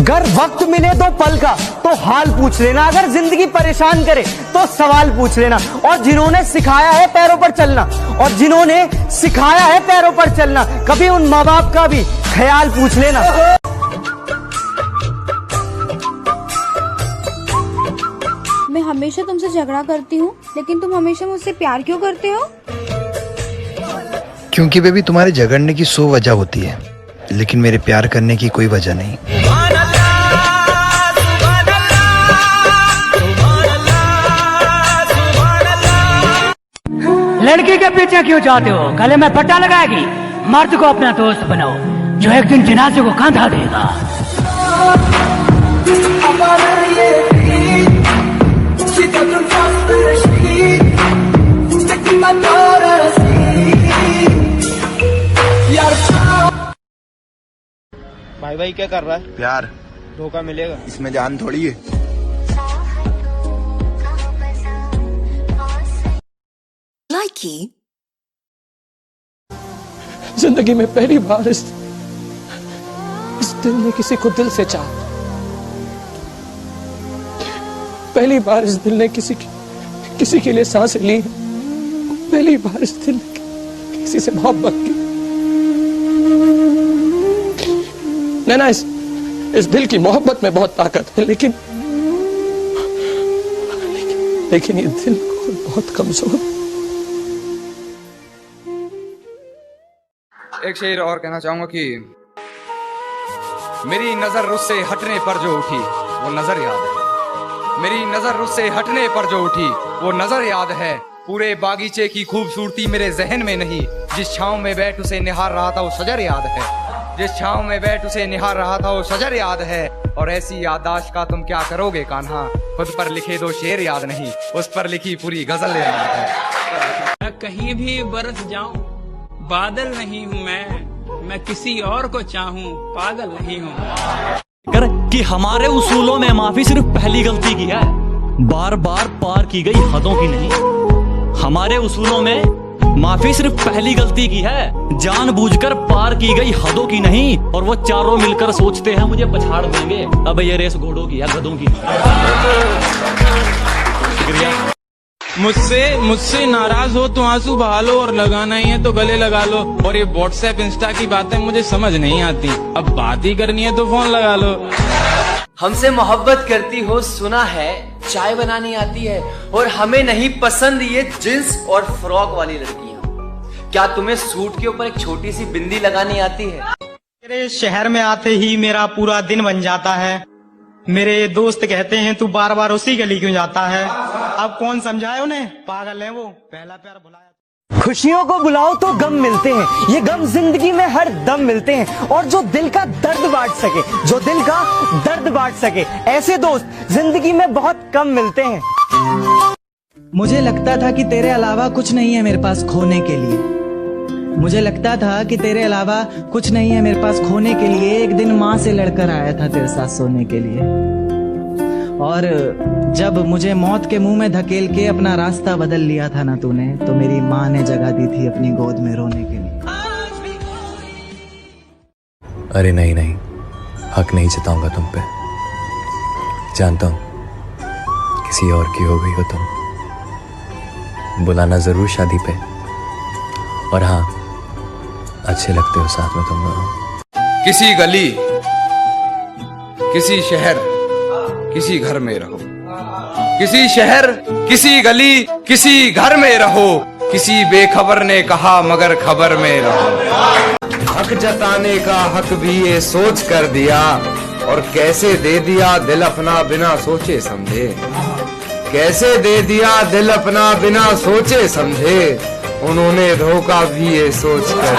अगर वक्त मिले दो पल का तो हाल पूछ लेना, अगर जिंदगी परेशान करे तो सवाल पूछ लेना। और जिन्होंने सिखाया है पैरों पर चलना, और जिन्होंने सिखाया है पैरों पर चलना, कभी उन माँ बाप का भी ख्याल पूछ लेना। मैं हमेशा तुमसे झगड़ा करती हूँ, लेकिन तुम हमेशा मुझसे प्यार क्यों करते हो? क्योंकि बेबी तुम्हारे झगड़ने की 100 वजह होती है, लेकिन मेरे प्यार करने की कोई वजह नहीं। लड़की के पीछे क्यों जाते हो? गले में पट्टा लगाएगी। मर्द को अपना दोस्त बनाओ, जो एक दिन जनाजे को कांधा देगा। भाई भाई क्या कर रहा है? प्यार। धोखा मिलेगा? इसमें जान थोड़ी है। जिंदगी में पहली बार इस दिल ने किसी को दिल से चाहा। पहली बार इस दिल ने किसी के लिए सांसें ली। पहली बार इस दिल ने किसी से मोहब्बत की। नैना, इस दिल की मोहब्बत में बहुत ताकत है, लेकिन ये दिल बहुत कमजोर। एक शेर और कहना चाहूंगा कि मेरी नजर उससे हटने पर जो उठी वो नजर याद है। मेरी नजर उससे हटने पर जो उठी वो नजर याद है। पूरे बागीचे की खूबसूरती मेरे जहन में नहीं, जिस छांव में बैठ उसे निहार रहा था वो शजर याद है। जिस छांव में बैठ उसे निहार रहा था वो शजर याद है। और ऐसी याददाश्त का तुम क्या करोगे कान्हा? खुद पर लिखे दो शेर याद नहीं, उस पर लिखी पूरी गजल याद है। मैं कहीं भी बरस जाऊं बादल नहीं हूँ मैं किसी और को चाहूं पागल नहीं हूँ। कि हमारे उसूलों में माफी सिर्फ पहली गलती की है, बार बार पार की गई हदों की नहीं। हमारे उसूलों में माफी सिर्फ पहली गलती की है, जानबूझकर पार की गई हदों की नहीं। और वो चारों मिलकर सोचते हैं मुझे पछाड़ देंगे, अब ये रेस घोड़ों की या गधों की। मुझसे नाराज हो तो आंसू बहा लो, और लगाना ही है तो गले लगा लो। और ये व्हाट्सएप इंस्टा की बातें मुझे समझ नहीं आती, अब बात ही करनी है तो फोन लगा लो। हमसे मोहब्बत करती हो सुना है, चाय बनानी आती है, और हमें नहीं पसंद ये जींस और फ्रॉक वाली लड़कियां। क्या तुम्हें सूट के ऊपर एक छोटी सी बिंदी लगानी आती है? मेरे शहर में आते ही मेरा पूरा दिन बन जाता है। मेरे दोस्त कहते हैं तू बार बार उसी गली क्यों जाता है। अब कौन समझाए उन्हें, पागल है वो, पहला प्यार भुलाया। खुशियों को बुलाओ तो गम मिलते हैं, ये गम जिंदगी में हर दम मिलते हैं। और जो दिल का दर्द बांट सके, जो दिल का दर्द बांट सके, ऐसे दोस्त जिंदगी में बहुत कम मिलते हैं। मुझे लगता था कि तेरे अलावा कुछ नहीं है मेरे पास खोने के लिए। मुझे लगता था कि तेरे अलावा कुछ नहीं है मेरे पास खोने के लिए। एक दिन माँ से लड़कर आया था तेरे साथ सोने के लिए, और जब मुझे मौत के मुंह में धकेल के अपना रास्ता बदल लिया था ना तूने, तो मेरी माँ ने जगह दी थी अपनी गोद में रोने के लिए। अरे नहीं, हक नहीं जताऊंगा तुम पे। जानता हूं किसी और की हो गई हो तुम। बुलाना जरूर शादी पे, और हाँ अच्छे लगते हो साथ में तुम दोनों। किसी गली, किसी शहर, किसी घर में रहो। किसी शहर, किसी गली, किसी घर में रहो। किसी बेखबर ने कहा मगर खबर में रहो। हक जताने का हक भी ये सोच कर दिया, और कैसे दे दिया दिल अपना बिना सोचे समझे। कैसे दे दिया दिल अपना बिना सोचे समझे। उन्होंने धोखा भी ये सोच कर